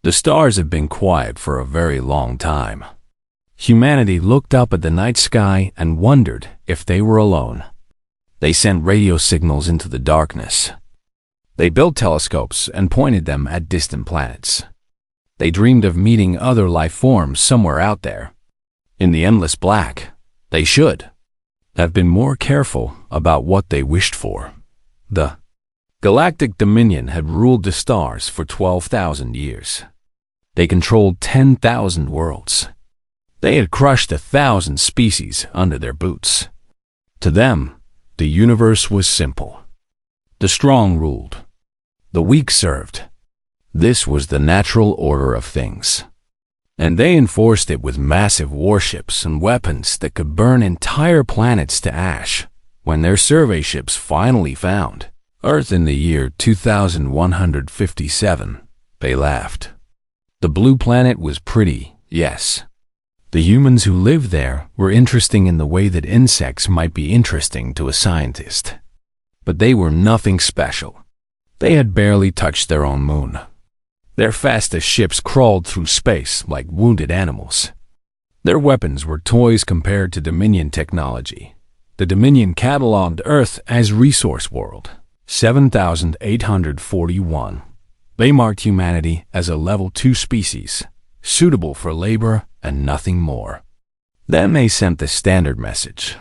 The stars have been quiet for a very long time. Humanity looked up at the night sky and wondered if they were alone. They sent radio signals into the darkness. They built telescopes and pointed them at distant planets. They dreamed of meeting other life forms somewhere out there. In the endless black, they should have been more careful about what they wished for. The Galactic Dominion had ruled the stars for 12,000 years. They controlled 10,000 worlds. They had crushed 1,000 species under their boots. To them, the universe was simple. The strong ruled. The weak served. This was the natural order of things. And they enforced it with massive warships and weapons that could burn entire planets to ash. When their survey ships finally found Earth in the year 2157, they laughed. The blue planet was pretty, yes. The humans who lived there were interesting in the way that insects might be interesting to a scientist. But they were nothing special. They had barely touched their own moon. Their fastest ships crawled through space like wounded animals. Their weapons were toys compared to Dominion technology. The Dominion cataloged Earth as Resource World 7841. They marked humanity as a level 2 species, suitable for labor and nothing more. Then they sent the standard message.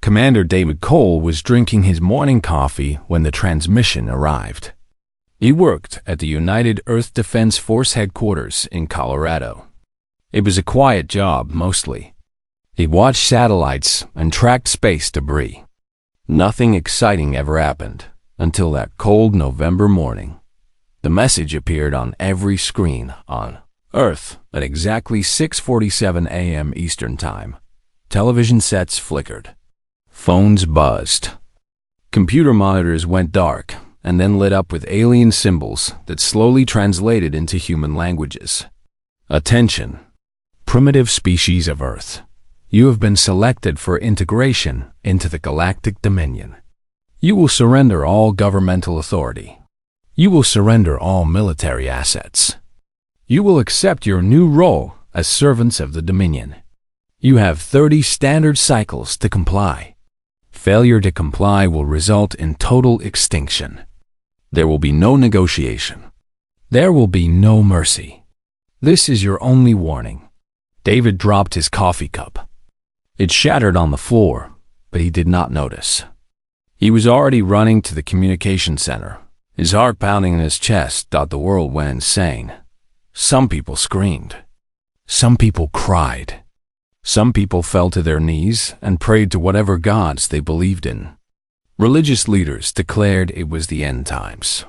Commander David Cole was drinking his morning coffee when the transmission arrived. He worked at the United Earth Defense Force headquarters in Colorado. It was a quiet job, mostly. He watched satellites and tracked space debris. Nothing exciting ever happened until that cold November morning. The message appeared on every screen on Earth at exactly 6:47 a.m. Eastern Time. Television sets flickered. Phones buzzed. Computer monitors went dark and then lit up with alien symbols that slowly translated into human languages. Attention, primitive species of Earth. You have been selected for integration into the Galactic Dominion. You will surrender all governmental authority. You will surrender all military assets. You will accept your new role as servants of the Dominion. You have 30 standard cycles to comply. Failure to comply will result in total extinction. There will be no negotiation. There will be no mercy. This is your only warning. David dropped his coffee cup. It shattered on the floor, but he did not notice. He was already running to the communication center. His heart pounding in his chest thought the world went insane. Some people screamed. Some people cried. Some people fell to their knees and prayed to whatever gods they believed in. Religious leaders declared it was the end times.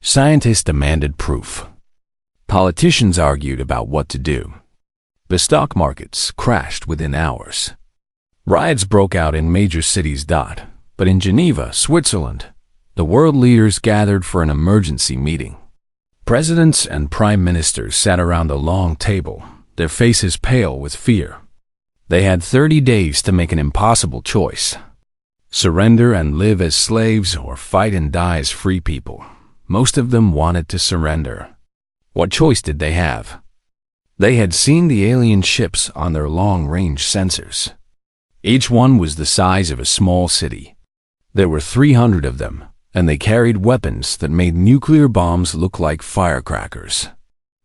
Scientists demanded proof. Politicians argued about what to do. The stock markets crashed within hours. Riots broke out in major cities. But in Geneva, Switzerland, the world leaders gathered for an emergency meeting. Presidents and prime ministers sat around a long table, their faces pale with fear. They had 30 days to make an impossible choice. Surrender and live as slaves or fight and die as free people. Most of them wanted to surrender. What choice did they have? They had seen the alien ships on their long-range sensors. Each one was the size of a small city. There were 300 of them, and they carried weapons that made nuclear bombs look like firecrackers.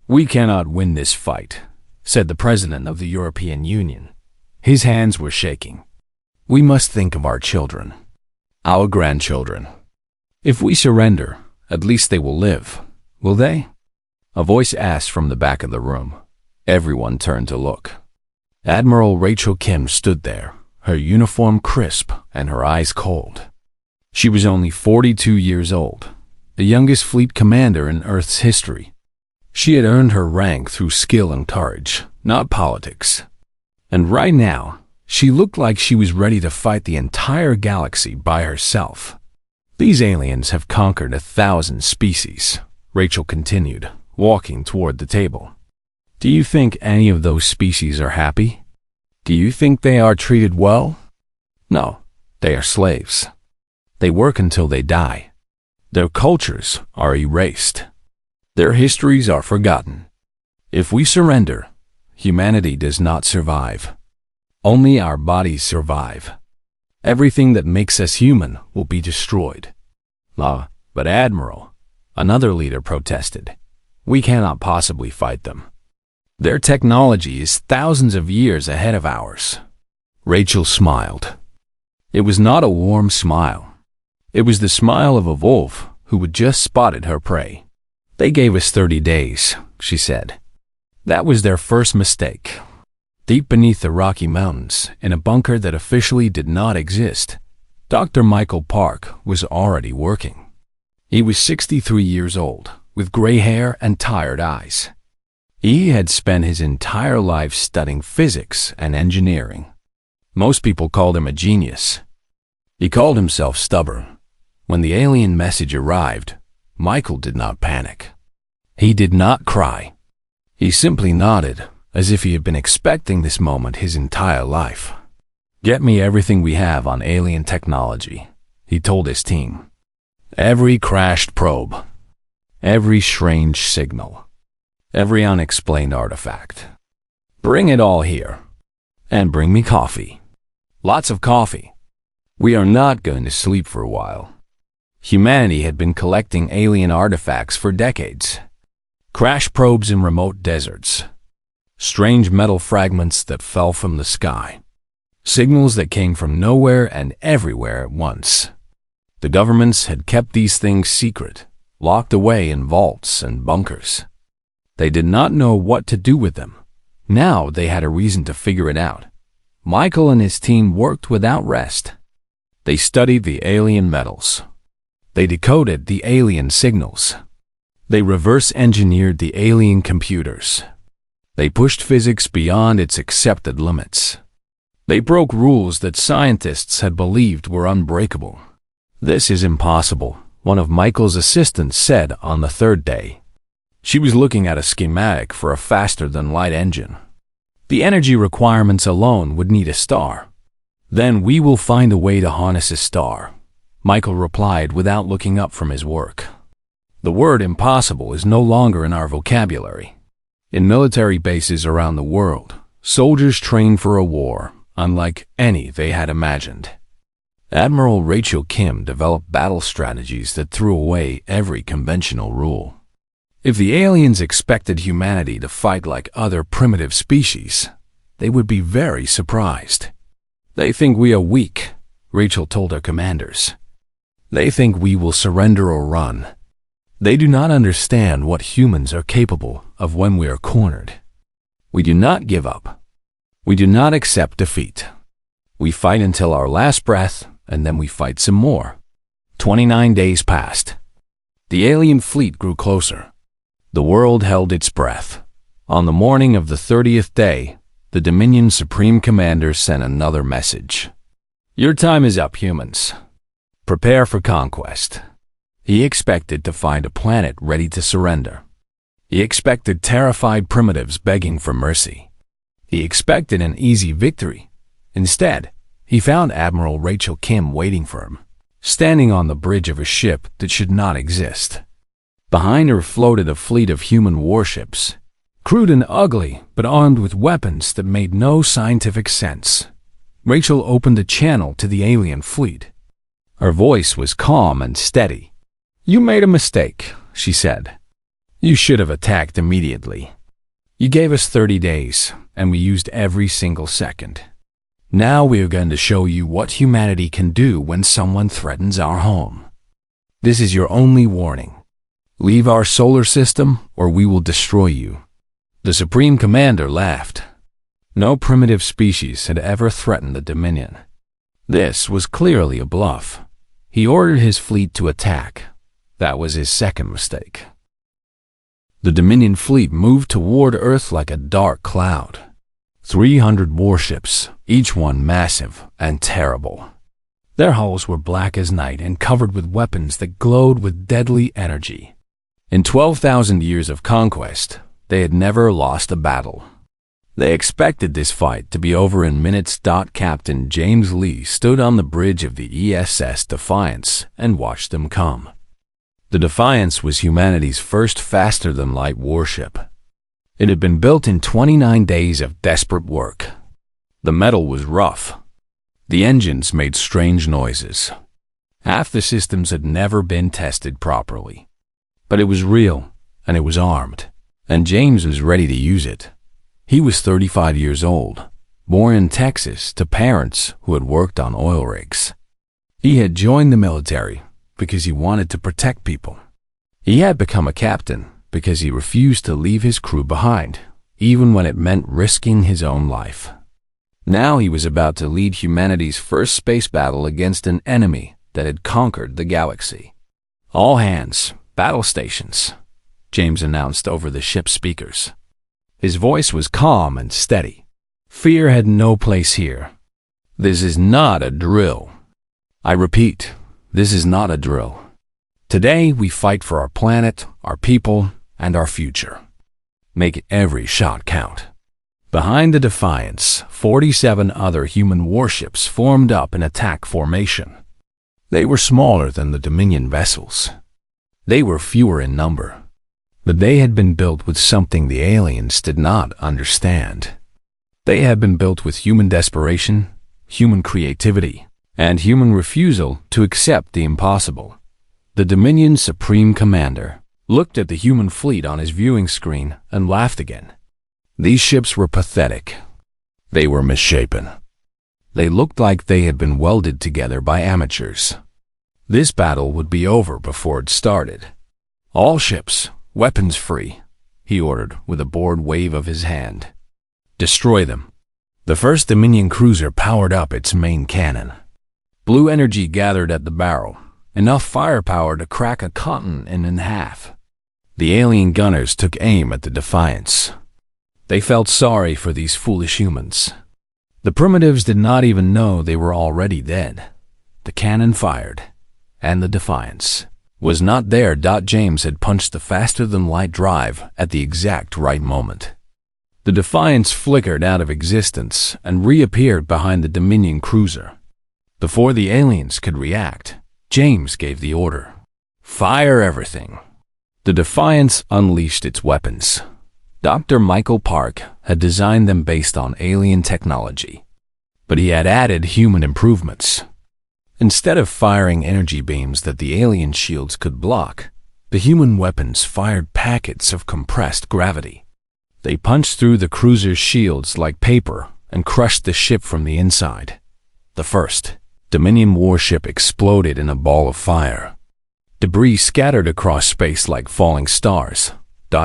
"We cannot win this fight," said the President of the European Union. His hands were shaking. "We must think of our children, our grandchildren. If we surrender, at least they will live, will they?" A voice asked from the back of the room. Everyone turned to look. Admiral Rachel Kim stood there, her uniform crisp and her eyes cold. She was only 42 years old, the youngest fleet commander in Earth's history. She had earned her rank through skill and courage, not politics. And right now, she looked like she was ready to fight the entire galaxy by herself. "These aliens have conquered 1,000 species," Rachel continued, walking toward the table. "Do you think any of those species are happy? Do you think they are treated well? No, they are slaves. They work until they die. Their cultures are erased. Their histories are forgotten. If we surrender, humanity does not survive. Only our bodies survive. Everything that makes us human will be destroyed. But Admiral, another leader protested, we cannot possibly fight them. Their technology is thousands of years ahead of ours. Rachel smiled. It was not a warm smile. It was the smile of a wolf who had just spotted her prey. They gave us 30 days, she said. That was their first mistake. Deep beneath the Rocky Mountains, in a bunker that officially did not exist, Dr. Michael Park was already working. He was 63 years old, with gray hair and tired eyes. He had spent his entire life studying physics and engineering. Most people called him a genius. He called himself stubborn. When the alien message arrived, Michael did not panic. He did not cry. He simply nodded, as if he had been expecting this moment his entire life. Get me everything we have on alien technology, he told his team. Every crashed probe, every strange signal, every unexplained artifact. Bring it all here. And bring me coffee. Lots of coffee. We are not going to sleep for a while. Humanity had been collecting alien artifacts for decades. Crash probes in remote deserts. Strange metal fragments that fell from the sky. Signals that came from nowhere and everywhere at once. The governments had kept these things secret, locked away in vaults and bunkers. They did not know what to do with them. Now they had a reason to figure it out. Michael and his team worked without rest. They studied the alien metals. They decoded the alien signals. They reverse-engineered the alien computers. They pushed physics beyond its accepted limits. They broke rules that scientists had believed were unbreakable. This is impossible, one of Michael's assistants said on the third day. She was looking at a schematic for a faster-than-light engine. The energy requirements alone would need a star. Then we will find a way to harness a star, Michael replied without looking up from his work. The word impossible is no longer in our vocabulary. In military bases around the world, soldiers train for a war unlike any they had imagined. Admiral Rachel Kim developed battle strategies that threw away every conventional rule. If the aliens expected humanity to fight like other primitive species, they would be very surprised. They think we are weak, Rachel told her commanders. They think we will surrender or run. They do not understand what humans are capable of when we are cornered. We do not give up. We do not accept defeat. We fight until our last breath, and then we fight some more. 29 days passed. The alien fleet grew closer. The world held its breath. On the morning of the 30th day, the Dominion Supreme Commander sent another message. Your time is up, humans. Prepare for conquest. He expected to find a planet ready to surrender. He expected terrified primitives begging for mercy. He expected an easy victory. Instead, he found Admiral Rachel Kim waiting for him, standing on the bridge of a ship that should not exist. Behind her floated a fleet of human warships, crude and ugly, but armed with weapons that made no scientific sense. Rachel opened a channel to the alien fleet. Her voice was calm and steady. You made a mistake, she said. You should have attacked immediately. You gave us 30 days, and we used every single second. Now we are going to show you what humanity can do when someone threatens our home. This is your only warning. Leave our solar system, or we will destroy you. The Supreme Commander laughed. No primitive species had ever threatened the Dominion. This was clearly a bluff. He ordered his fleet to attack. That was his second mistake. The Dominion fleet moved toward Earth like a dark cloud. 300 warships, each one massive and terrible. Their hulls were black as night and covered with weapons that glowed with deadly energy. In 12,000 years of conquest, they had never lost a battle. They expected this fight to be over in minutes. Captain James Lee stood on the bridge of the ESS Defiance and watched them come. The Defiance was humanity's first faster-than-light warship. It had been built in 29 days of desperate work. The metal was rough. The engines made strange noises. Half the systems had never been tested properly. But it was real, and it was armed, and James was ready to use it. He was 35 years old, born in Texas to parents who had worked on oil rigs. He had joined the military because he wanted to protect people. He had become a captain because he refused to leave his crew behind, even when it meant risking his own life. Now he was about to lead humanity's first space battle against an enemy that had conquered the galaxy. "All hands, battle stations," James announced over the ship's speakers. His voice was calm and steady. "Fear had no place here. This is not a drill. I repeat, this is not a drill. Today we fight for our planet, our people, and our future. Make every shot count." Behind the Defiance, 47 other human warships formed up in attack formation. They were smaller than the Dominion vessels. They were fewer in number, but they had been built with something the aliens did not understand. They had been built with human desperation, human creativity, and human refusal to accept the impossible. The Dominion's Supreme Commander looked at the human fleet on his viewing screen and laughed again. These ships were pathetic. They were misshapen. They looked like they had been welded together by amateurs. This battle would be over before it started. "All ships, weapons free," he ordered with a bored wave of his hand. "Destroy them." The first Dominion cruiser powered up its main cannon. Blue energy gathered at the barrel, enough firepower to crack a continent in half. The alien gunners took aim at the Defiance. They felt sorry for these foolish humans. The primitives did not even know they were already dead. The cannon fired, and the Defiance was not there. James had punched the faster-than-light drive at the exact right moment. The Defiance flickered out of existence and reappeared behind the Dominion cruiser. Before the aliens could react, James gave the order. "Fire everything." The Defiance unleashed its weapons. Dr. Michael Park had designed them based on alien technology, but he had added human improvements. Instead of firing energy beams that the alien shields could block, the human weapons fired packets of compressed gravity. They punched through the cruiser's shields like paper and crushed the ship from the inside. The first Dominion warship exploded in a ball of fire. Debris scattered across space like falling stars.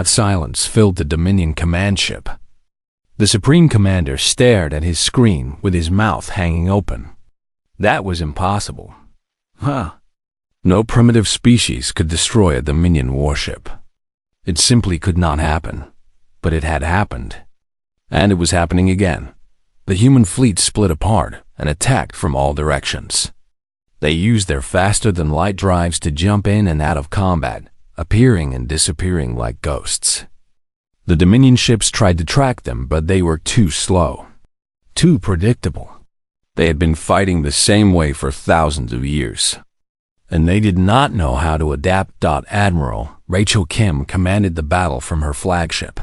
Silence filled the Dominion command ship. The Supreme Commander stared at his screen with his mouth hanging open. That was impossible. No primitive species could destroy a Dominion warship. It simply could not happen. But it had happened. And it was happening again. The human fleet split apart and attacked from all directions. They used their faster-than-light drives to jump in and out of combat, appearing and disappearing like ghosts. The Dominion ships tried to track them, but they were too slow, too predictable. They had been fighting the same way for thousands of years, and they did not know how to adapt. Admiral Rachel Kim commanded the battle from her flagship,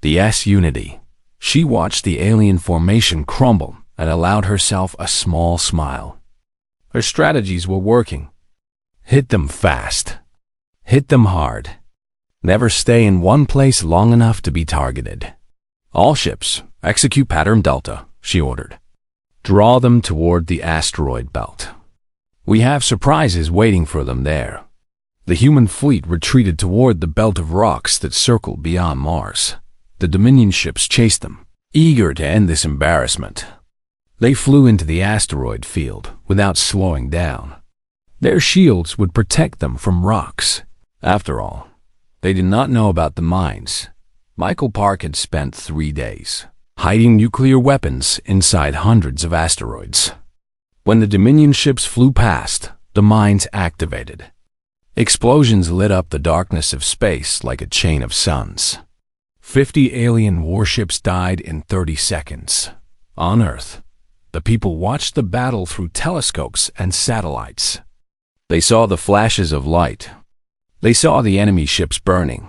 the S-Unity. She watched the alien formation crumble and allowed herself a small smile. Her strategies were working. Hit them fast. Hit them hard. Never stay in one place long enough to be targeted. "All ships, execute pattern Delta," she ordered. "Draw them toward the asteroid belt. We have surprises waiting for them there." The human fleet retreated toward the belt of rocks that circled beyond Mars. The Dominion ships chased them, eager to end this embarrassment. They flew into the asteroid field without slowing down. Their shields would protect them from rocks. After all, they did not know about the mines. Michael Park had spent 3 days hiding nuclear weapons inside hundreds of asteroids. When the Dominion ships flew past, the mines activated. Explosions lit up the darkness of space like a chain of suns. 50 alien warships died in 30 seconds. On Earth, the people watched the battle through telescopes and satellites. They saw the flashes of light. They saw the enemy ships burning.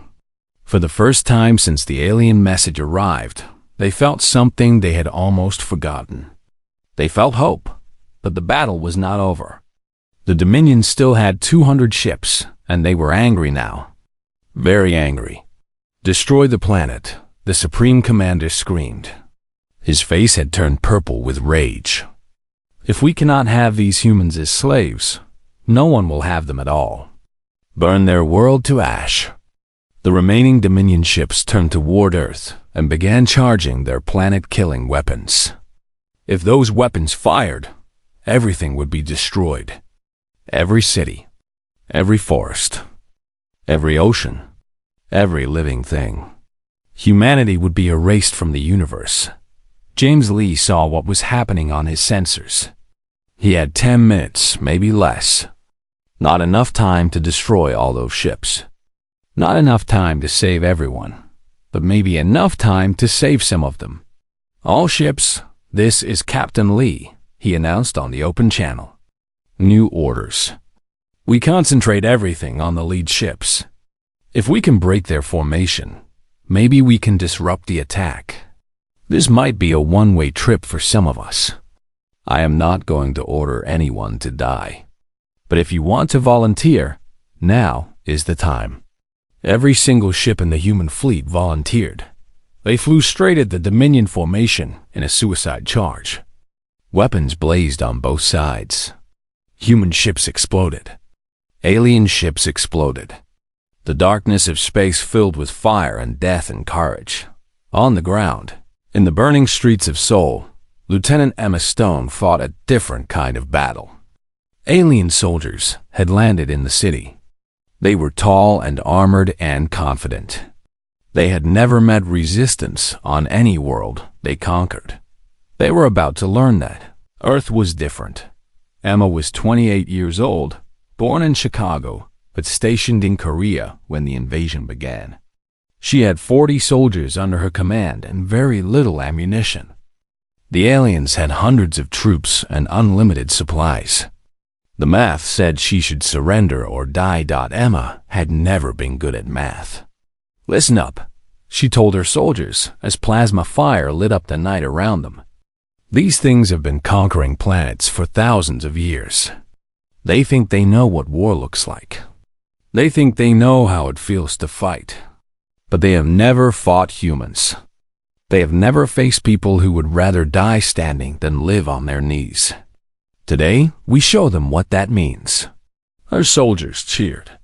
For the first time since the alien message arrived, they felt something they had almost forgotten. They felt hope, but the battle was not over. The Dominion still had 200 ships, and they were angry now. Very angry. "Destroy the planet," the Supreme Commander screamed. His face had turned purple with rage. "If we cannot have these humans as slaves, no one will have them at all. Burn their world to ash." The remaining Dominion ships turned toward Earth and began charging their planet-killing weapons. If those weapons fired, everything would be destroyed. Every city, every forest, every ocean, every living thing. Humanity would be erased from the universe. James Lee saw what was happening on his sensors. He had 10 minutes, maybe less. Not enough time to destroy all those ships. Not enough time to save everyone, but maybe enough time to save some of them. "All ships, this is Captain Lee," he announced on the open channel. "New orders. We concentrate everything on the lead ships. If we can break their formation, maybe we can disrupt the attack. This might be a one-way trip for some of us. I am not going to order anyone to die. But if you want to volunteer, now is the time." Every single ship in the human fleet volunteered. They flew straight at the Dominion formation in a suicide charge. Weapons blazed on both sides. Human ships exploded. Alien ships exploded. The darkness of space filled with fire and death and courage. On the ground, in the burning streets of Seoul, Lieutenant Emma Stone fought a different kind of battle. Alien soldiers had landed in the city. They were tall and armored and confident. They had never met resistance on any world they conquered. They were about to learn that Earth was different. Emma was 28 years old, born in Chicago, but stationed in Korea when the invasion began. She had 40 soldiers under her command and very little ammunition. The aliens had hundreds of troops and unlimited supplies. The math said she should surrender or die. Emma had never been good at math. "Listen up," she told her soldiers as plasma fire lit up the night around them. "These things have been conquering planets for thousands of years. They think they know what war looks like. They think they know how it feels to fight. But they have never fought humans. They have never faced people who would rather die standing than live on their knees. Today, we show them what that means." Our soldiers cheered.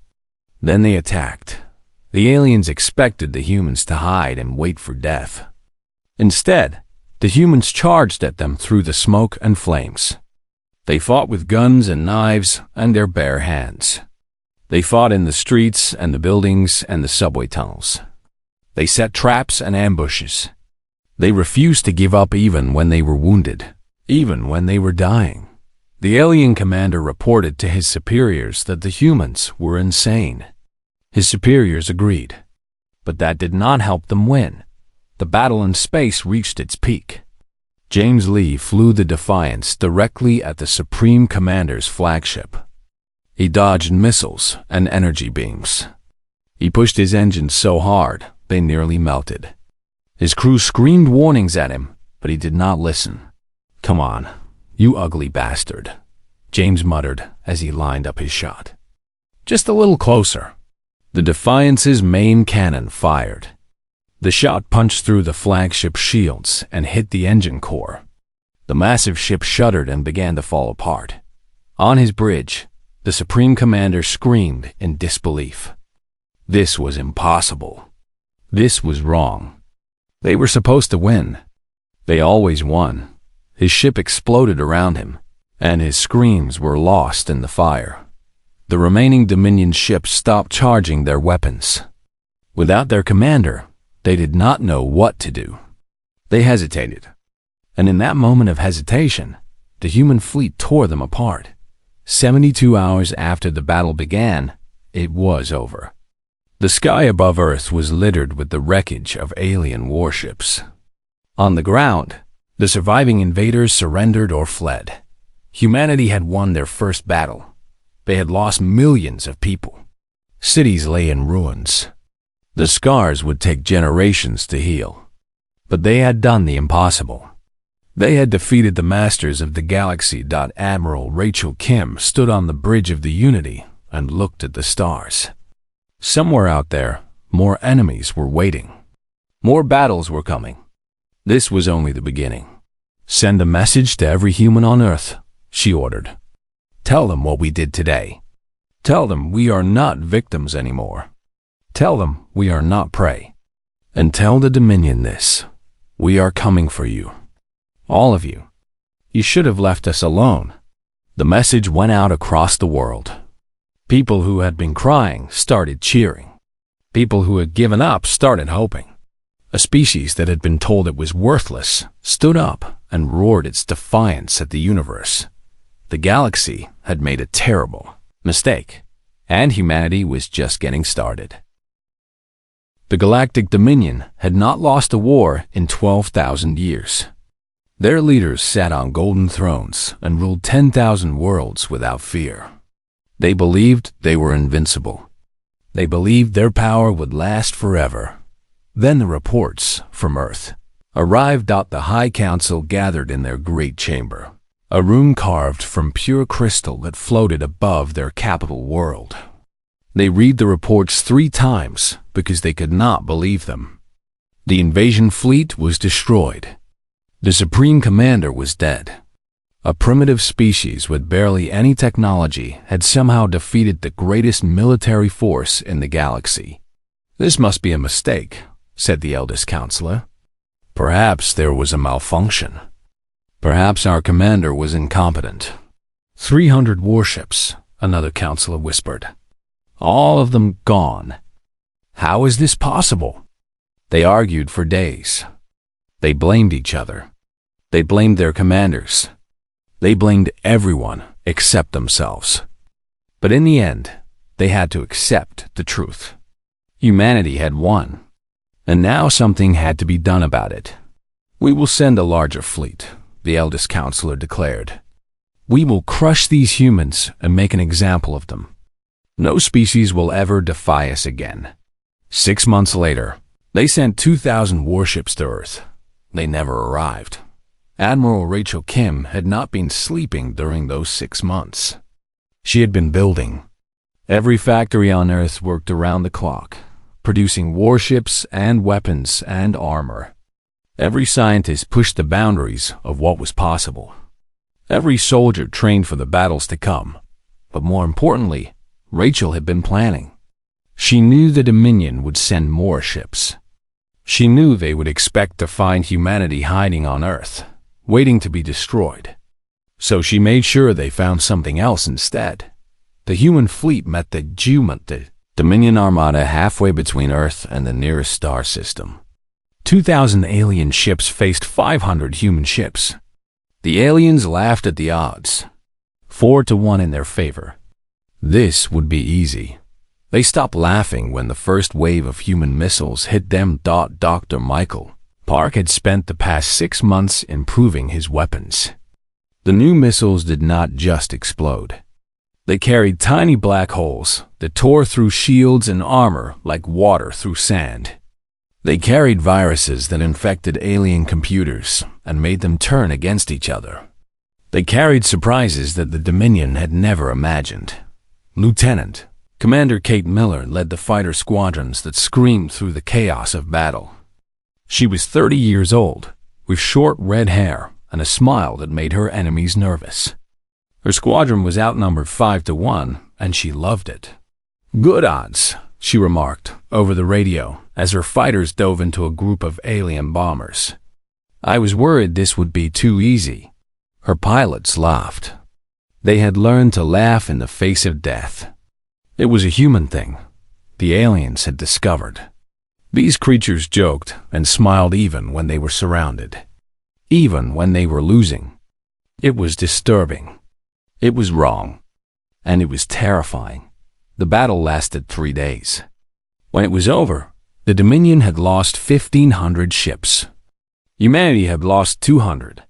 Then they attacked. The aliens expected the humans to hide and wait for death. Instead, the humans charged at them through the smoke and flames. They fought with guns and knives and their bare hands. They fought in the streets and the buildings and the subway tunnels. They set traps and ambushes. They refused to give up even when they were wounded, even when they were dying. The alien commander reported to his superiors that the humans were insane. His superiors agreed. But that did not help them win. The battle in space reached its peak. James Lee flew the Defiance directly at the Supreme Commander's flagship. He dodged missiles and energy beams. He pushed his engines so hard they nearly melted. His crew screamed warnings at him, but he did not listen. "Come on, you ugly bastard," James muttered as he lined up his shot. "Just a little closer." The Defiance's main cannon fired. The shot punched through the flagship shields and hit the engine core. The massive ship shuddered and began to fall apart. On his bridge, the Supreme Commander screamed in disbelief. This was impossible. This was wrong. They were supposed to win. They always won. His ship exploded around him, and his screams were lost in the fire. The remaining Dominion ships stopped charging their weapons. Without their commander, they did not know what to do. They hesitated. And in that moment of hesitation, the human fleet tore them apart. 72 hours after the battle began, it was over. The sky above Earth was littered with the wreckage of alien warships. On the ground, the surviving invaders surrendered or fled. Humanity had won their first battle. They had lost millions of people. Cities lay in ruins. The scars would take generations to heal. But they had done the impossible. They had defeated the masters of the galaxy. Admiral Rachel Kim stood on the bridge of the Unity and looked at the stars. Somewhere out there, more enemies were waiting. More battles were coming. This was only the beginning. Send a message to every human on Earth, she ordered. Tell them what we did today. Tell them we are not victims anymore. Tell them we are not prey. And tell the Dominion this. We are coming for you. All of you. You should have left us alone. The message went out across the world. People who had been crying started cheering. People who had given up started hoping. A species that had been told it was worthless stood up and roared its defiance at the universe. The galaxy had made a terrible mistake, and humanity was just getting started. The Galactic Dominion had not lost a war in 12,000 years. Their leaders sat on golden thrones and ruled 10,000 worlds without fear. They believed they were invincible. They believed their power would last forever. Then the reports from Earth arrived. The High Council gathered in their great chamber, a room carved from pure crystal that floated above their capital world. They read the reports 3 times because they could not believe them. The invasion fleet was destroyed. The Supreme Commander was dead. A primitive species with barely any technology had somehow defeated the greatest military force in the galaxy. This must be a mistake, said the eldest counselor. Perhaps there was a malfunction. Perhaps our commander was incompetent. 300 warships, another counselor whispered. All of them gone. How is this possible? They argued for days. They blamed each other. They blamed their commanders. They blamed everyone except themselves. But in the end, they had to accept the truth. Humanity had won. And now something had to be done about it. We will send a larger fleet, the eldest counselor declared. We will crush these humans and make an example of them. No species will ever defy us again. 6 months later, they sent 2,000 warships to Earth. They never arrived. Admiral Rachel Kim had not been sleeping during those 6 months. She had been building. Every factory on Earth worked around the clock, producing warships and weapons and armor. Every scientist pushed the boundaries of what was possible. Every soldier trained for the battles to come. But more importantly, Rachel had been planning. She knew the Dominion would send more ships. She knew they would expect to find humanity hiding on Earth, waiting to be destroyed. So she made sure they found something else instead. The human fleet met the Dominion Armada halfway between Earth and the nearest star system. 2,000 alien ships faced 500 human ships. The aliens laughed at the odds, 4-1 in their favor. This would be easy. They stopped laughing when the first wave of human missiles hit them. Dr. Michael Park had spent the past 6 months improving his weapons. The new missiles did not just explode. They carried tiny black holes that tore through shields and armor like water through sand. They carried viruses that infected alien computers and made them turn against each other. They carried surprises that the Dominion had never imagined. Lieutenant Commander Kate Miller led the fighter squadrons that screamed through the chaos of battle. She was 30 years old, with short red hair and a smile that made her enemies nervous. Her squadron was outnumbered 5-1, and she loved it. Good odds, she remarked over the radio as her fighters dove into a group of alien bombers. I was worried this would be too easy. Her pilots laughed. They had learned to laugh in the face of death. It was a human thing the aliens had discovered. These creatures joked and smiled even when they were surrounded, even when they were losing. It was disturbing. It was wrong. And it was terrifying. The battle lasted 3 days. When it was over, the Dominion had lost 1,500 ships. Humanity had lost 200.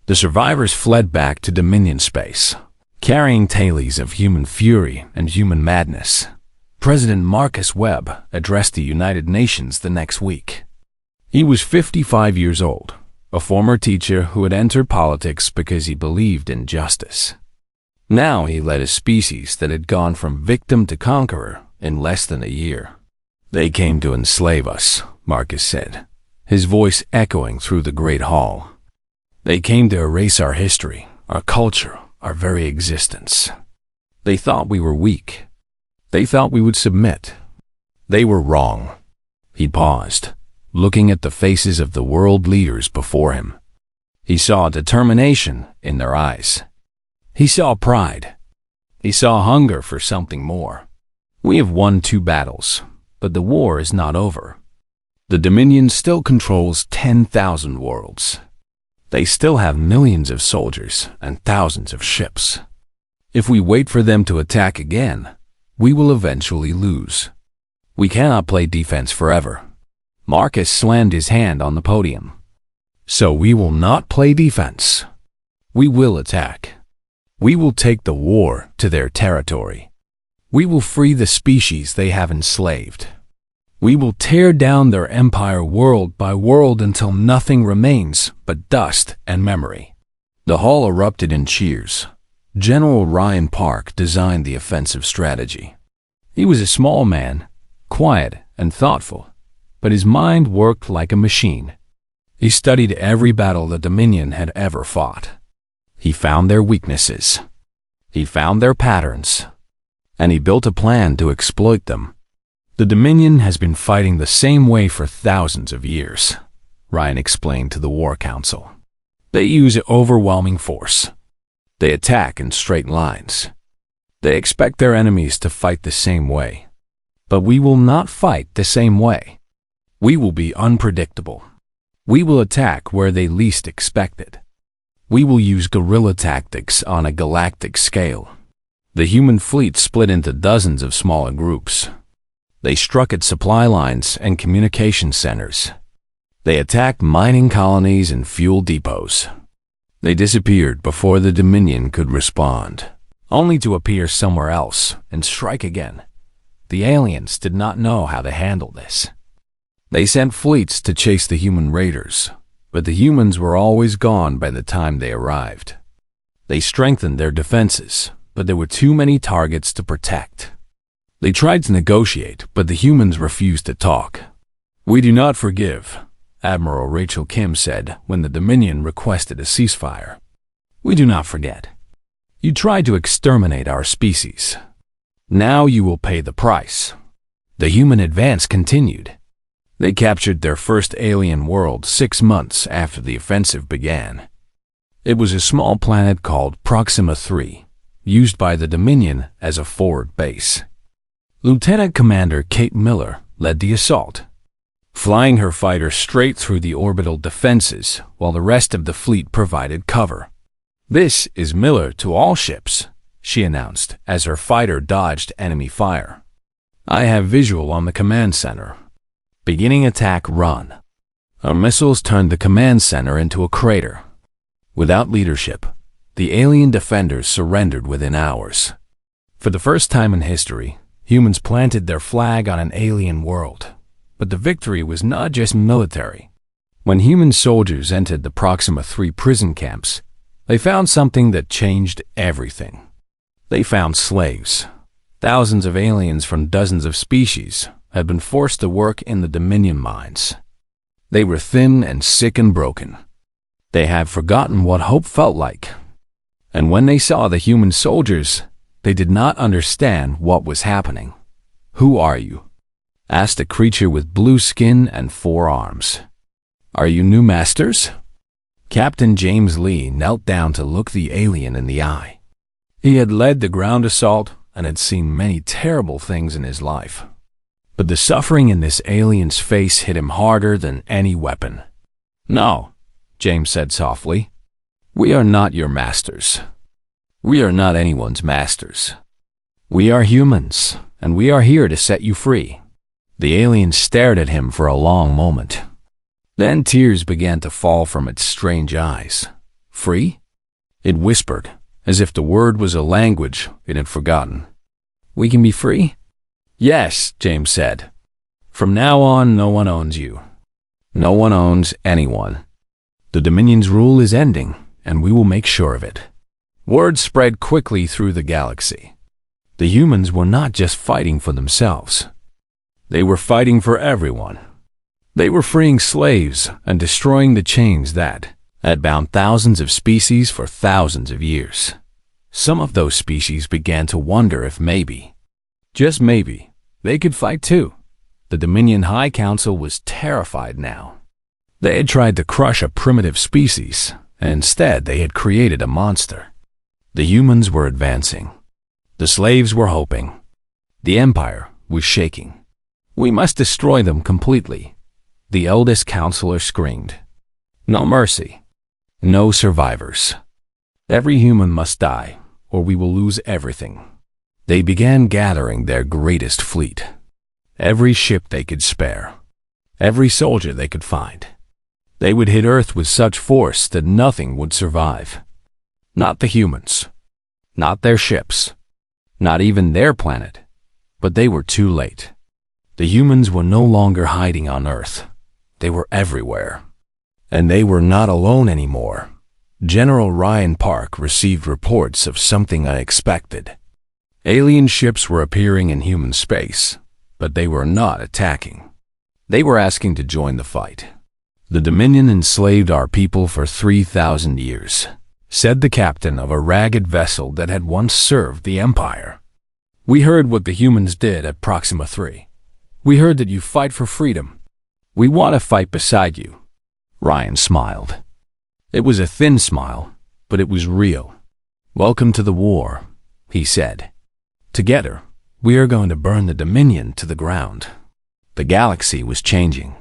The survivors fled back to Dominion space, carrying tales of human fury and human madness, President Marcus Webb addressed the United Nations the next week. He was 55 years old, a former teacher who had entered politics because he believed in justice. Now he led a species that had gone from victim to conqueror in less than a year. "They came to enslave us," Marcus said, his voice echoing through the great hall. "They came to erase our history, our culture, our very existence. They thought we were weak. They thought we would submit. They were wrong." He paused, looking at the faces of the world leaders before him. He saw determination in their eyes. He saw pride. He saw hunger for something more. "We have won 2 battles, but the war is not over. The Dominion still controls 10,000 worlds. They still have millions of soldiers and thousands of ships. If we wait for them to attack again, we will eventually lose. We cannot play defense forever." Marcus slammed his hand on the podium. "So we will not play defense. We will attack. We will take the war to their territory. We will free the species they have enslaved. We will tear down their empire world by world until nothing remains but dust and memory." The hall erupted in cheers. General Ryan Park designed the offensive strategy. He was a small man, quiet and thoughtful, but his mind worked like a machine. He studied every battle the Dominion had ever fought. He found their weaknesses. He found their patterns. And he built a plan to exploit them. "The Dominion has been fighting the same way for thousands of years," Ryan explained to the War Council. "They use overwhelming force. They attack in straight lines. They expect their enemies to fight the same way. But we will not fight the same way. We will be unpredictable. We will attack where they least expect it. We will use guerrilla tactics on a galactic scale." The human fleet split into dozens of smaller groups. They struck at supply lines and communication centers. They attacked mining colonies and fuel depots. They disappeared before the Dominion could respond, only to appear somewhere else and strike again. The aliens did not know how to handle this. They sent fleets to chase the human raiders, but the humans were always gone by the time they arrived. They strengthened their defenses, but there were too many targets to protect. They tried to negotiate, but the humans refused to talk. "We do not forgive," Admiral Rachel Kim said when the Dominion requested a ceasefire. "We do not forget. You tried to exterminate our species. Now you will pay the price." The human advance continued. They captured their first alien world 6 months after the offensive began. It was a small planet called Proxima 3, used by the Dominion as a forward base. Lieutenant Commander Kate Miller led the assault, flying her fighter straight through the orbital defenses while the rest of the fleet provided cover. "This is Miller to all ships," she announced as her fighter dodged enemy fire. "I have visual on the command center. Beginning attack run." Our missiles turned the command center into a crater. Without leadership, the alien defenders surrendered within hours. For the first time in history, humans planted their flag on an alien world. But the victory was not just military. When human soldiers entered the Proxima 3 prison camps, they found something that changed everything. They found slaves. Thousands of aliens from dozens of species had been forced to work in the Dominion mines. They were thin and sick and broken. They had forgotten what hope felt like. And when they saw the human soldiers, they did not understand what was happening. "Who are you?" asked a creature with blue skin and 4 arms. "Are you new masters?" Captain James Lee knelt down to look the alien in the eye. He had led the ground assault and had seen many terrible things in his life. But the suffering in this alien's face hit him harder than any weapon. "No," James said softly. "We are not your masters. We are not anyone's masters. We are humans, and we are here to set you free." The alien stared at him for a long moment. Then tears began to fall from its strange eyes. "Free?" It whispered, as if the word was a language it had forgotten. "We can be free?" Yes, James said. From now on, no one owns you. No one owns anyone. The Dominion's rule is ending, and we will make sure of it. Word spread quickly through the galaxy. The humans were not just fighting for themselves. They were fighting for everyone. They were freeing slaves and destroying the chains that had bound thousands of species for thousands of years. Some of those species began to wonder if maybe, just maybe, they could fight too. The Dominion High Council was terrified now. They had tried to crush a primitive species, and instead they had created a monster. The humans were advancing. The slaves were hoping. The Empire was shaking. We must destroy them completely. The eldest counselor screamed. No mercy. No survivors. Every human must die, or we will lose everything. They began gathering their greatest fleet. Every ship they could spare. Every soldier they could find. They would hit Earth with such force that nothing would survive. Not the humans. Not their ships. Not even their planet. But they were too late. The humans were no longer hiding on Earth. They were everywhere. And they were not alone anymore. General Ryan Park received reports of something unexpected. Alien ships were appearing in human space, but they were not attacking. They were asking to join the fight. The Dominion enslaved our people for 3,000 years, said the captain of a ragged vessel that had once served the Empire. We heard what the humans did at Proxima 3. We heard that you fight for freedom. We want to fight beside you. Ryan smiled. It was a thin smile, but it was real. Welcome to the war, he said. Together, we are going to burn the Dominion to the ground. The galaxy was changing.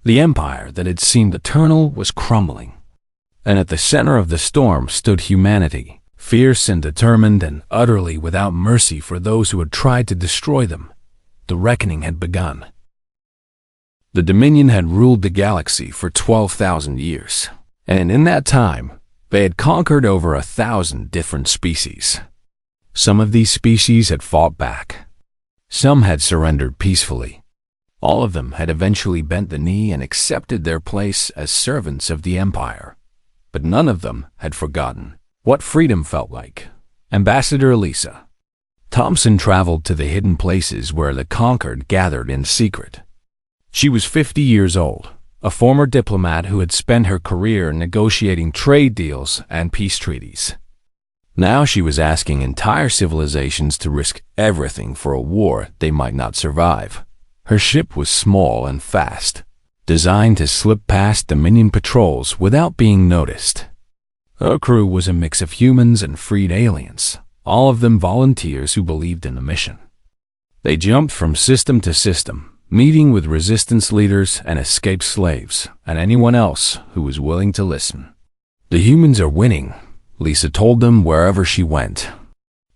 The empire that had seemed eternal was crumbling. And at the center of the storm stood humanity, fierce and determined and utterly without mercy for those who had tried to destroy them. The reckoning had begun. The Dominion had ruled the galaxy for 12,000 years, and in that time, they had conquered over 1,000 different species. Some of these species had fought back. Some had surrendered peacefully. All of them had eventually bent the knee and accepted their place as servants of the Empire. But none of them had forgotten what freedom felt like. Ambassador Elisa Thompson traveled to the hidden places where the conquered gathered in secret. She was 50 years old, a former diplomat who had spent her career negotiating trade deals and peace treaties. Now she was asking entire civilizations to risk everything for a war they might not survive. Her ship was small and fast, designed to slip past Dominion patrols without being noticed. Her crew was a mix of humans and freed aliens, all of them volunteers who believed in the mission. They jumped from system to system, meeting with resistance leaders and escaped slaves and anyone else who was willing to listen. The humans are winning, Lisa told them wherever she went.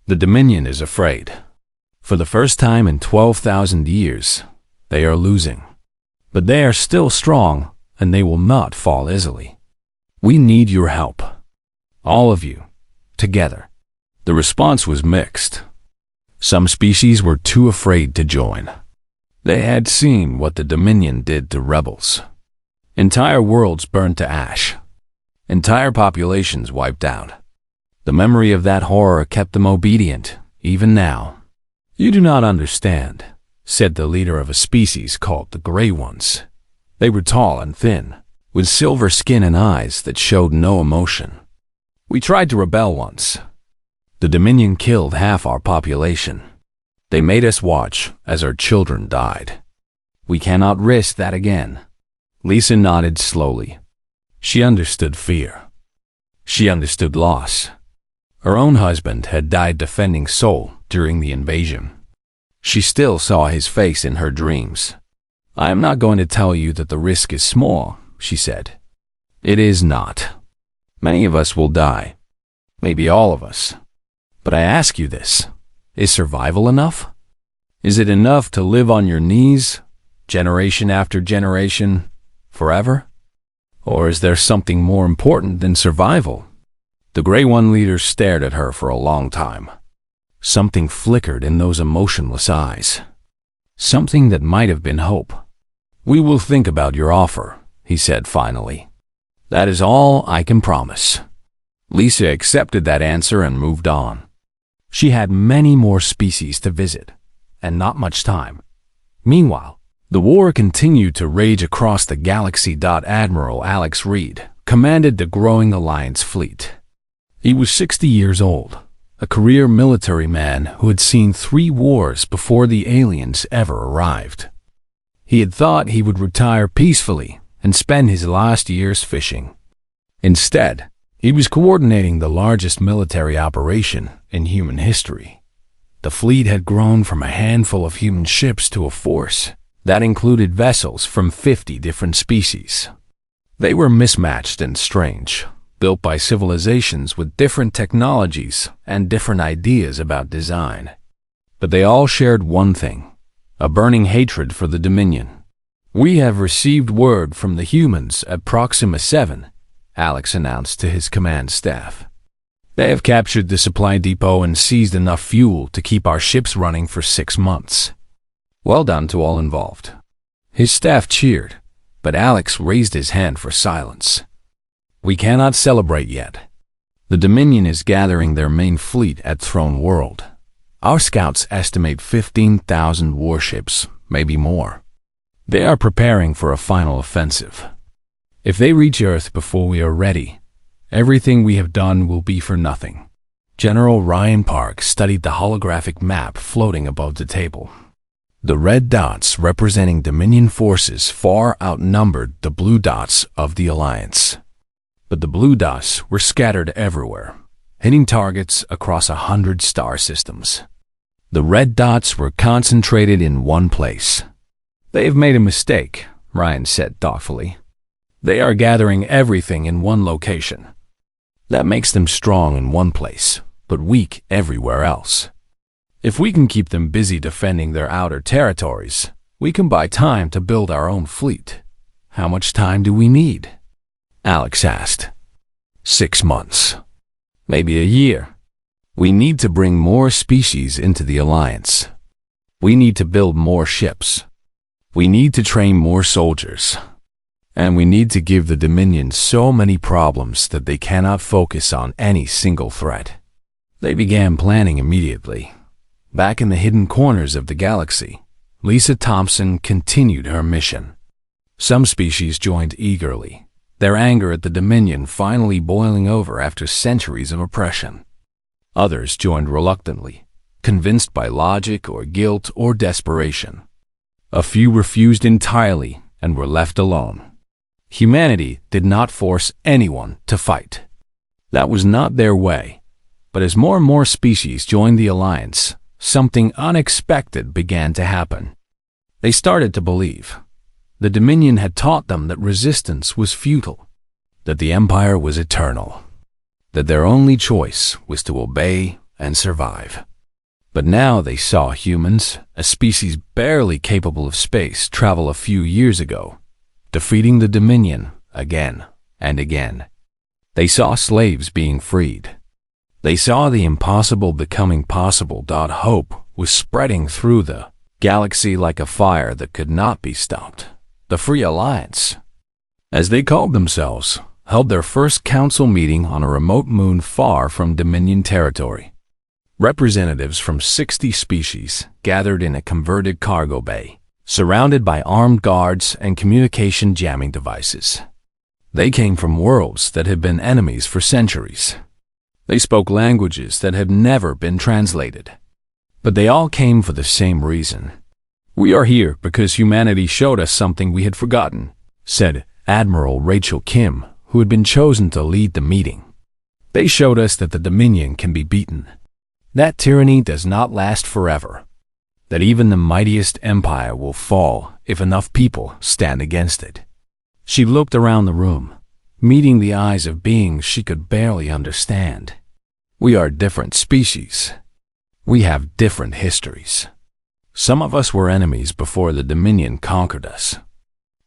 The Dominion is afraid. For the first time in 12,000 years, they are losing. But they are still strong, and they will not fall easily. We need your help. All of you, together. The response was mixed. Some species were too afraid to join. They had seen what the Dominion did to rebels. Entire worlds burned to ash. Entire populations wiped out. The memory of that horror kept them obedient, even now. You do not understand, said the leader of a species called the Gray Ones. They were tall and thin, with silver skin and eyes that showed no emotion. We tried to rebel once. The Dominion killed half our population. They made us watch as our children died. We cannot risk that again. Lisa nodded slowly. She understood fear. She understood loss. Her own husband had died defending Seoul during the invasion. She still saw his face in her dreams. I am not going to tell you that the risk is small, she said. It is not. Many of us will die. Maybe all of us. But I ask you this. Is survival enough? Is it enough to live on your knees, generation after generation, forever? Or is there something more important than survival? The Gray One leader stared at her for a long time. Something flickered in those emotionless eyes. something that might have been hope. "We will think about your offer," he said finally. "That is all I can promise." Lisa accepted that answer and moved on. She had many more species to visit, and not much time. Meanwhile, the war continued to rage across the galaxy. Admiral Alex Reed commanded the growing Alliance fleet. He was 60 years old, a career military man who had seen 3 wars before the aliens ever arrived. He had thought he would retire peacefully and spend his last years fishing. Instead, he was coordinating the largest military operation in human history. The fleet had grown from a handful of human ships to a force that included vessels from 50 different species. They were mismatched and strange, built by civilizations with different technologies and different ideas about design. But they all shared one thing: a burning hatred for the Dominion. "We have received word from the humans at Proxima 7, Alex announced to his command staff. "They have captured the supply depot and seized enough fuel to keep our ships running for 6 months. Well done to all involved." His staff cheered, but Alex raised his hand for silence. "We cannot celebrate yet. The Dominion is gathering their main fleet at Throne World. Our scouts estimate 15,000 warships, maybe more. They are preparing for a final offensive. If they reach Earth before we are ready, everything we have done will be for nothing." General Ryan Park studied the holographic map floating above the table. The red dots representing Dominion forces far outnumbered the blue dots of the Alliance. But the blue dots were scattered everywhere, hitting targets across 100 star systems. The red dots were concentrated in one place. "They have made a mistake," Ryan said thoughtfully. "They are gathering everything in one location. That makes them strong in one place, but weak everywhere else. If we can keep them busy defending their outer territories, we can buy time to build our own fleet." "How much time do we need?" Alex asked. 6 months. Maybe a year. We need to bring more species into the Alliance. We need to build more ships. We need to train more soldiers. And we need to give the Dominion so many problems that they cannot focus on any single threat." They began planning immediately. Back in the hidden corners of the galaxy, Lisa Thompson continued her mission. Some species joined eagerly, their anger at the Dominion finally boiling over after centuries of oppression. Others joined reluctantly, convinced by logic or guilt or desperation. A few refused entirely and were left alone. Humanity did not force anyone to fight. That was not their way. But as more and more species joined the Alliance, something unexpected began to happen. They started to believe. The Dominion had taught them that resistance was futile, that the Empire was eternal, that their only choice was to obey and survive. But now they saw humans, a species barely capable of space travel a few years ago, defeating the Dominion again and again. They saw slaves being freed. They saw the impossible becoming possible. Hope was spreading through the galaxy like a fire that could not be stopped. The Free Alliance, as they called themselves, held their first council meeting on a remote moon far from Dominion territory. Representatives from 60 species gathered in a converted cargo bay, surrounded by armed guards and communication jamming devices. They came from worlds that had been enemies for centuries. They spoke languages that had never been translated. But they all came for the same reason. "We are here because humanity showed us something we had forgotten," said Admiral Rachel Kim, who had been chosen to lead the meeting. "They showed us that the Dominion can be beaten, that tyranny does not last forever, that even the mightiest empire will fall if enough people stand against it." She looked around the room, meeting the eyes of beings she could barely understand. "We are different species. We have different histories. Some of us were enemies before the Dominion conquered us.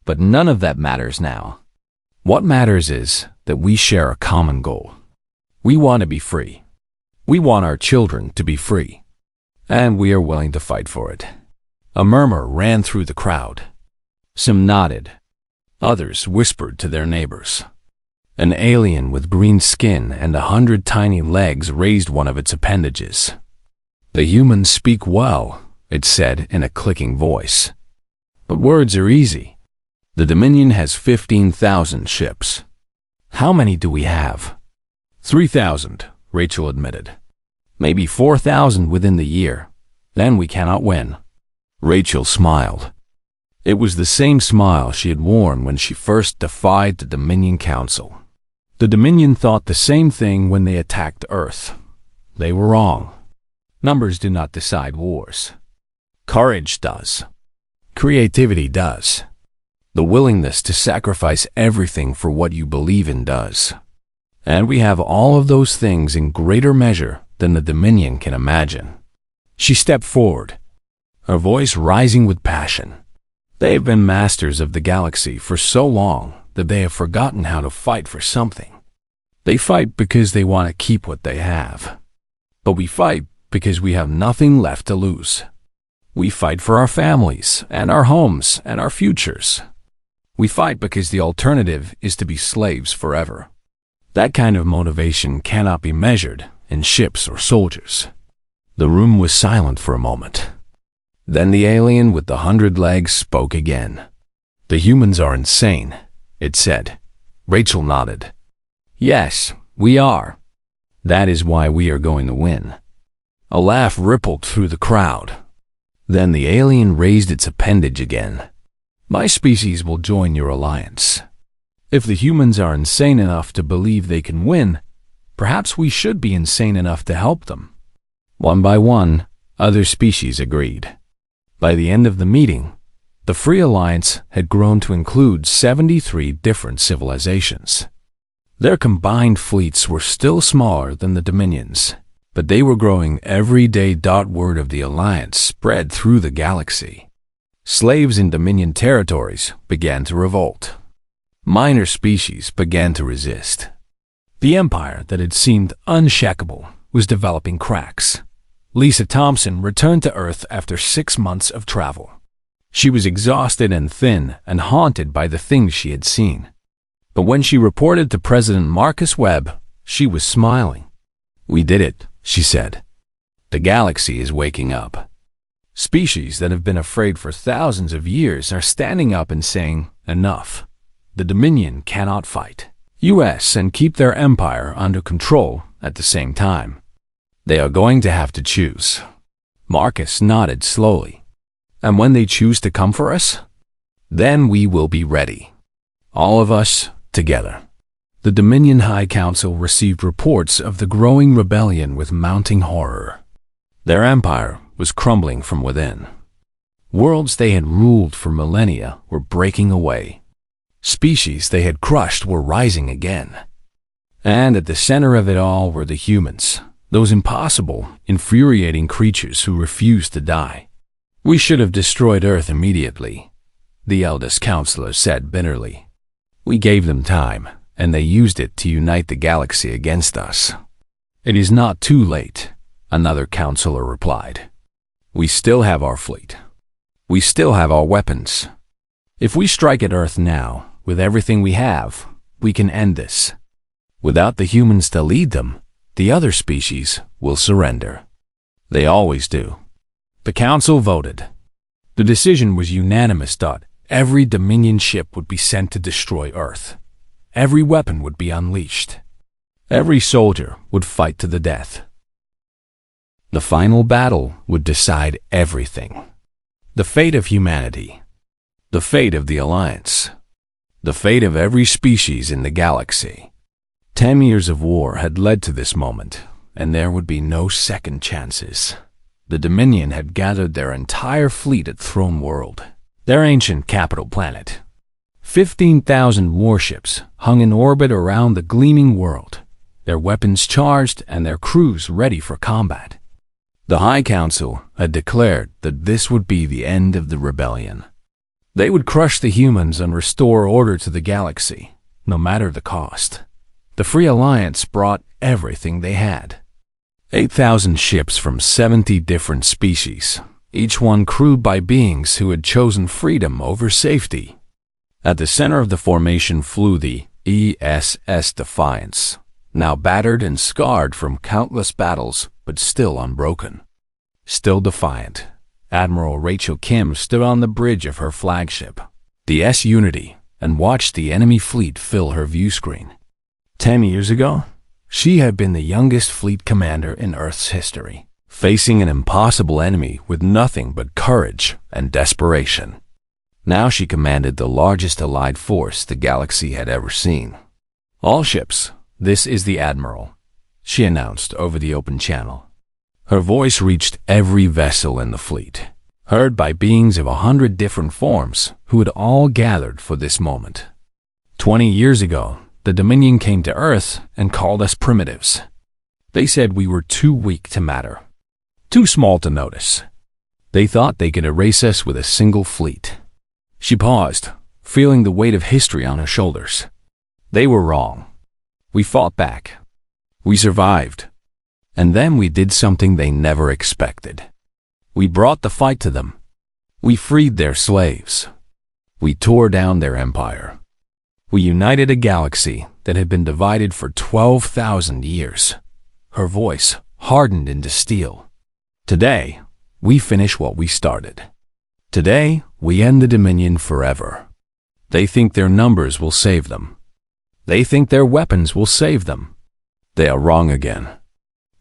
But none of that matters now. What matters is that we share a common goal. We want to be free. We want our children to be free. And we are willing to fight for it." A murmur ran through the crowd. Some nodded. Others whispered to their neighbors. An alien with green skin and 100 tiny legs raised one of its appendages. "The humans speak well," it said in a clicking voice. "But words are easy. The Dominion has 15,000 ships. How many do we have?" 3,000, Rachel admitted. "Maybe 4,000 within the year. Then we cannot win." Rachel smiled. It was the same smile she had worn when she first defied the Dominion Council. The Dominion thought the same thing when they attacked Earth. They were wrong. Numbers do not decide wars. Courage does. Creativity does. The willingness to sacrifice everything for what you believe in does. And we have all of those things in greater measure than the Dominion can imagine. She stepped forward, her voice rising with passion. They have been masters of the galaxy for so long that they have forgotten how to fight for something. They fight because they want to keep what they have. But we fight because we have nothing left to lose. We fight for our families and our homes and our futures. We fight because the alternative is to be slaves forever. That kind of motivation cannot be measured in ships or soldiers. The room was silent for a moment. Then the alien with the 100 legs spoke again. "The humans are insane," it said. Rachel nodded. "Yes, we are. That is why we are going to win." A laugh rippled through the crowd. Then the alien raised its appendage again. "My species will join your alliance. If the humans are insane enough to believe they can win, perhaps we should be insane enough to help them." One by one, other species agreed. By the end of the meeting, the Free Alliance had grown to include 73 different civilizations. Their combined fleets were still smaller than the Dominion's, but they were growing every day. Word of the Alliance spread through the galaxy. Slaves in Dominion territories began to revolt. Minor species began to resist. The empire that had seemed unshakable was developing cracks. Lisa Thompson returned to Earth after 6 months of travel. She was exhausted and thin and haunted by the things she had seen. But when she reported to President Marcus Webb, she was smiling. "We did it," she said. "The galaxy is waking up. Species that have been afraid for thousands of years are standing up and saying, 'Enough. The Dominion cannot fight US and keep their empire under control at the same time. They are going to have to choose.'" Marcus nodded slowly. "And when they choose to come for us, then we will be ready. All of us together." The Dominion High Council received reports of the growing rebellion with mounting horror. Their empire was crumbling from within. Worlds they had ruled for millennia were breaking away. Species they had crushed were rising again. And at the center of it all were the humans, those impossible, infuriating creatures who refused to die. "We should have destroyed Earth immediately," the eldest counselor said bitterly. "We gave them time, and they used it to unite the galaxy against us." "It is not too late," another counselor replied. "We still have our fleet. We still have our weapons. If we strike at Earth now, with everything we have, we can end this. Without the humans to lead them, the other species will surrender. They always do." The council voted. The decision was unanimous. Every Dominion ship would be sent to destroy Earth. Every weapon would be unleashed. Every soldier would fight to the death. The final battle would decide everything. The fate of humanity. The fate of the Alliance. The fate of every species in the galaxy. 10 years of war had led to this moment, and there would be no second chances. The Dominion had gathered their entire fleet at Throne World, their ancient capital planet. 15,000 warships hung in orbit around the gleaming world, their weapons charged and their crews ready for combat. The High Council had declared that this would be the end of the rebellion. They would crush the humans and restore order to the galaxy, no matter the cost. The Free Alliance brought everything they had. 8,000 ships from 70 different species, each one crewed by beings who had chosen freedom over safety. At the center of the formation flew the ESS Defiance, now battered and scarred from countless battles, but still unbroken. Still defiant, Admiral Rachel Kim stood on the bridge of her flagship, the S Unity, and watched the enemy fleet fill her view screen. 10 years ago, she had been the youngest fleet commander in Earth's history, facing an impossible enemy with nothing but courage and desperation. Now she commanded the largest allied force the galaxy had ever seen. "All ships, this is the Admiral," she announced over the open channel. Her voice reached every vessel in the fleet, heard by beings of 100 different forms who had all gathered for this moment. 20 years ago, the Dominion came to Earth and called us primitives. They said we were too weak to matter, too small to notice. They thought they could erase us with a single fleet. She paused, feeling the weight of history on her shoulders. They were wrong. We fought back. We survived. And then we did something they never expected. We brought the fight to them. We freed their slaves. We tore down their empire. We united a galaxy that had been divided for 12,000 years. Her voice hardened into steel. Today, we finish what we started. Today, we end the Dominion forever. They think their numbers will save them. They think their weapons will save them. They are wrong again.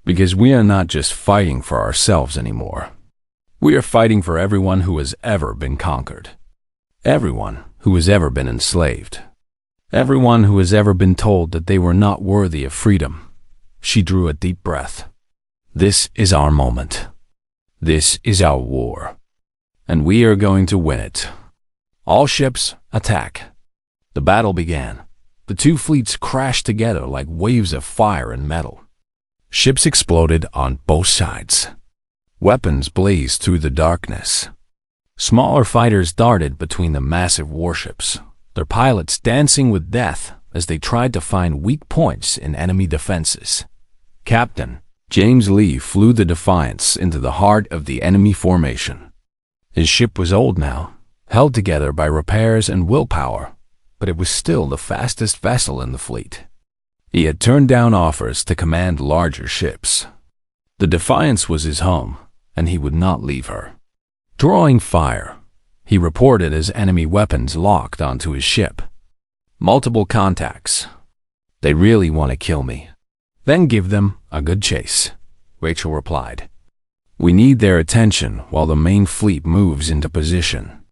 Because we are not just fighting for ourselves anymore. We are fighting for everyone who has ever been conquered. Everyone who has ever been enslaved. Everyone who has ever been told that they were not worthy of freedom. She drew a deep breath. This is our moment. This is our war. And we are going to win it. All ships, attack. The battle began. The two fleets crashed together like waves of fire and metal. Ships exploded on both sides. Weapons blazed through the darkness. Smaller fighters darted between the massive warships, their pilots dancing with death as they tried to find weak points in enemy defenses. Captain James Lee flew the Defiance into the heart of the enemy formation. His ship was old now, held together by repairs and willpower, but it was still the fastest vessel in the fleet. He had turned down offers to command larger ships. The Defiance was his home, and he would not leave her. Drawing fire, he reported as enemy weapons locked onto his ship. Multiple contacts. They really want to kill me. Then give them a good chase, Rachel replied. We need their attention while the main fleet moves into position.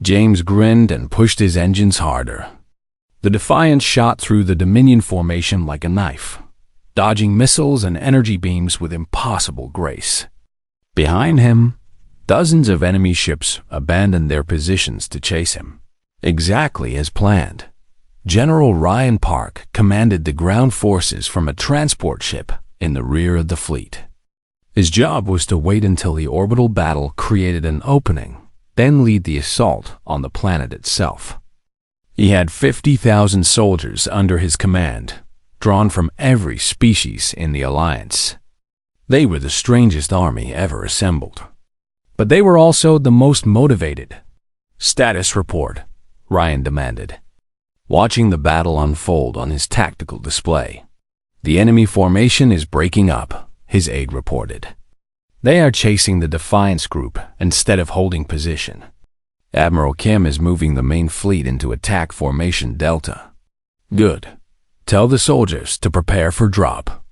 James grinned and pushed his engines harder. The Defiance shot through the Dominion formation like a knife, dodging missiles and energy beams with impossible grace. Behind him, dozens of enemy ships abandoned their positions to chase him. Exactly as planned. General Ryan Park commanded the ground forces from a transport ship in the rear of the fleet. His job was to wait until the orbital battle created an opening, then lead the assault on the planet itself. He had 50,000 soldiers under his command, drawn from every species in the Alliance. They were the strangest army ever assembled. But they were also the most motivated. Status report, Ryan demanded, watching the battle unfold on his tactical display. The enemy formation is breaking up, his aide reported. They are chasing the Defiance group instead of holding position. Admiral Kim is moving the main fleet into attack formation Delta. Good. Tell the soldiers to prepare for drop.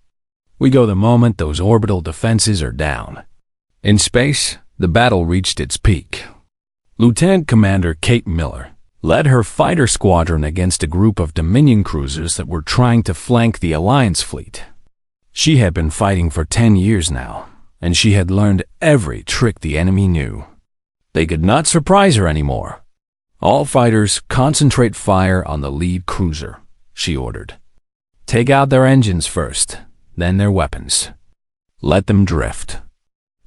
We go the moment those orbital defenses are down. In space, the battle reached its peak. Lieutenant Commander Kate Miller led her fighter squadron against a group of Dominion cruisers that were trying to flank the Alliance fleet. She had been fighting for 10 years now, and she had learned every trick the enemy knew. They could not surprise her anymore. All fighters concentrate fire on the lead cruiser, she ordered. Take out their engines first, then their weapons. Let them drift.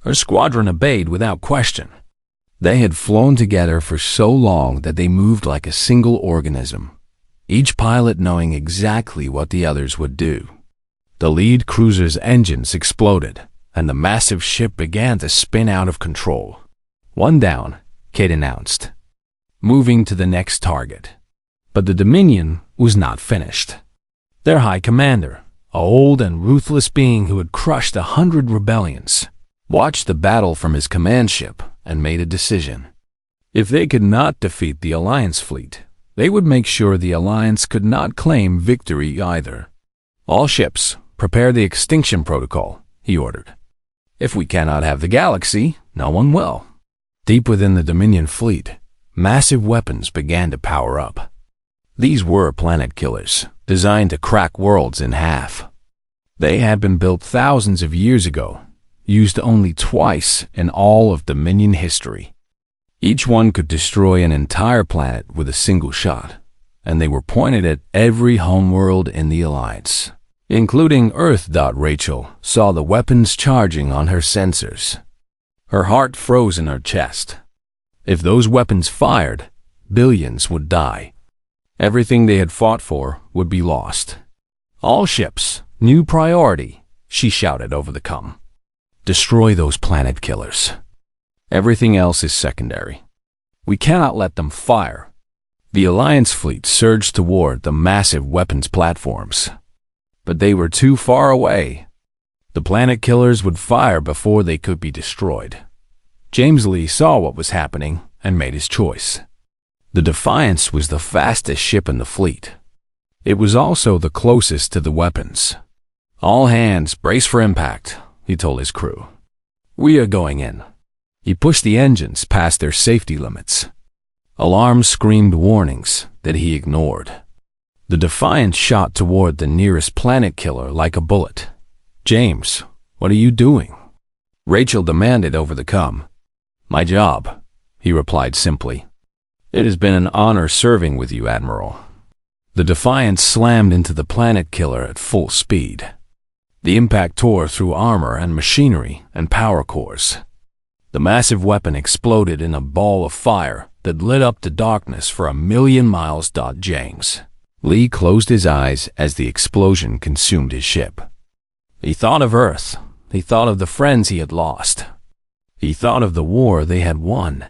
Her squadron obeyed without question. They had flown together for so long that they moved like a single organism, each pilot knowing exactly what the others would do. The lead cruiser's engines exploded, and the massive ship began to spin out of control. "One down," Kate announced, moving to the next target. But the Dominion was not finished. Their High Commander, an old and ruthless being who had crushed 100 rebellions, watched the battle from his command ship and made a decision. If they could not defeat the Alliance fleet, they would make sure the Alliance could not claim victory either. "All ships, prepare the extinction protocol," he ordered. "If we cannot have the galaxy, no one will." Deep within the Dominion fleet, massive weapons began to power up. These were planet killers, designed to crack worlds in half. They had been built thousands of years ago, used only twice in all of Dominion history. Each one could destroy an entire planet with a single shot, and they were pointed at every homeworld in the Alliance, including Earth. Rachel saw the weapons charging on her sensors. Her heart froze in her chest. If those weapons fired, billions would die. Everything they had fought for would be lost. "All ships, new priority," she shouted over the comm. "Destroy those planet killers. Everything else is secondary. We cannot let them fire." The Alliance fleet surged toward the massive weapons platforms, but they were too far away. The planet killers would fire before they could be destroyed. James Lee saw what was happening and made his choice. The Defiance was the fastest ship in the fleet. It was also the closest to the weapons. "All hands, brace for impact," he told his crew. "We are going in." He pushed the engines past their safety limits. Alarms screamed warnings that he ignored. The Defiance shot toward the nearest planet killer like a bullet. "James, what are you doing?" Rachel demanded over the comm. "My job," he replied simply. "It has been an honor serving with you, Admiral." The Defiance slammed into the planet killer at full speed. The impact tore through armor and machinery and power cores. The massive weapon exploded in a ball of fire that lit up the darkness for 1,000,000 miles. James Lee closed his eyes as the explosion consumed his ship. He thought of Earth. He thought of the friends he had lost. He thought of the war they had won.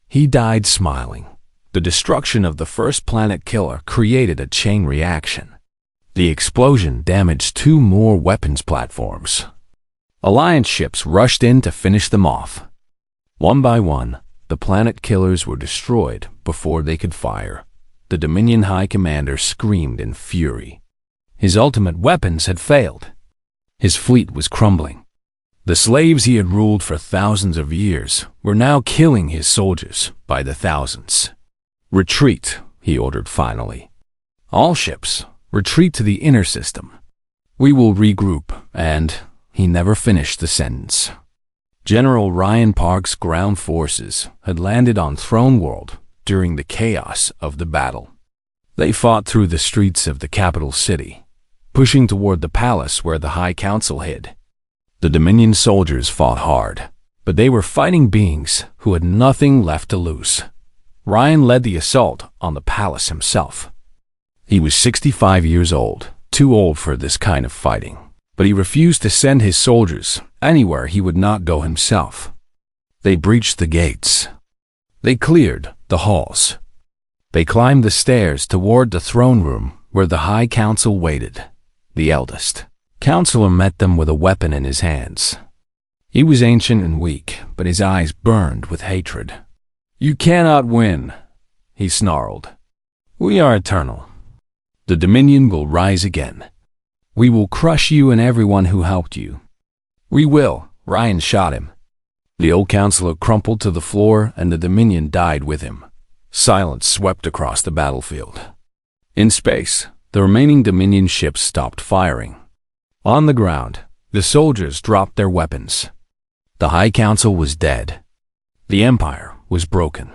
He died smiling. The destruction of the first planet killer created a chain reaction. The explosion damaged 2 more weapons platforms. Alliance ships rushed in to finish them off. One by one, the planet killers were destroyed before they could fire. The Dominion High Commander screamed in fury. His ultimate weapons had failed. His fleet was crumbling. The slaves he had ruled for thousands of years were now killing his soldiers by the thousands. "Retreat," he ordered finally. "All ships, retreat to the inner system. We will regroup," and he never finished the sentence. General Ryan Park's ground forces had landed on Throne World during the chaos of the battle. They fought through the streets of the capital city, pushing toward the palace where the High Council hid. The Dominion soldiers fought hard, but they were fighting beings who had nothing left to lose. Ryan led the assault on the palace himself. He was 65 years old, too old for this kind of fighting, but he refused to send his soldiers anywhere he would not go himself. They breached the gates. They cleared the halls. They climbed the stairs toward the throne room where the High Council waited. The eldest counselor met them with a weapon in his hands. He was ancient and weak, but his eyes burned with hatred. "You cannot win," he snarled. "We are eternal. The Dominion will rise again. We will crush you and everyone who helped you." "We will," Ryan shot him. The old counselor crumpled to the floor and the Dominion died with him. Silence swept across the battlefield. In space, the remaining Dominion ships stopped firing. On the ground, the soldiers dropped their weapons. The High Council was dead. The Empire was broken.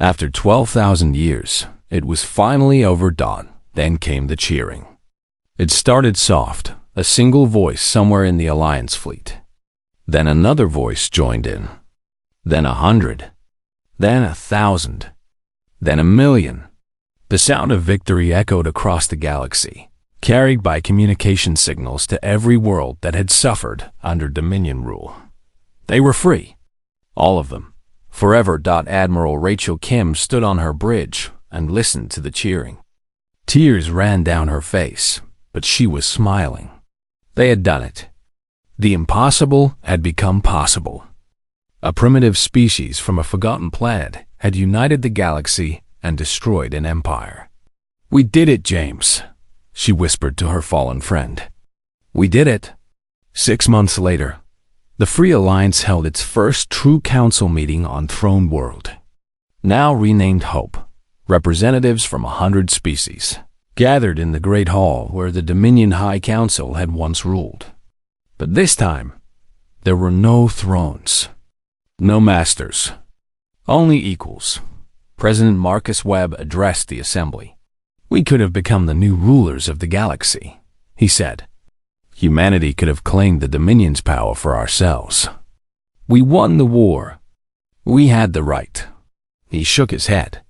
After 12,000 years, it was finally over. Then came the cheering. It started soft, a single voice somewhere in the Alliance fleet. Then another voice joined in. Then 100. Then 1,000. Then 1,000,000. The sound of victory echoed across the galaxy, carried by communication signals to every world that had suffered under Dominion rule. They were free. All of them. Forever. Admiral Rachel Kim stood on her bridge and listened to the cheering. Tears ran down her face, but she was smiling. They had done it. The impossible had become possible. A primitive species from a forgotten planet had united the galaxy and destroyed an empire. "We did it, James," she whispered to her fallen friend. "We did it." 6 months later, the Free Alliance held its first true council meeting on Throne World. Now renamed Hope, representatives from 100 species gathered in the Great Hall where the Dominion High Council had once ruled. But this time, there were no thrones, no masters, only equals. President Marcus Webb addressed the assembly. "We could have become the new rulers of the galaxy," he said. "Humanity could have claimed the Dominion's power for ourselves. We won the war. We had the right." He shook his head.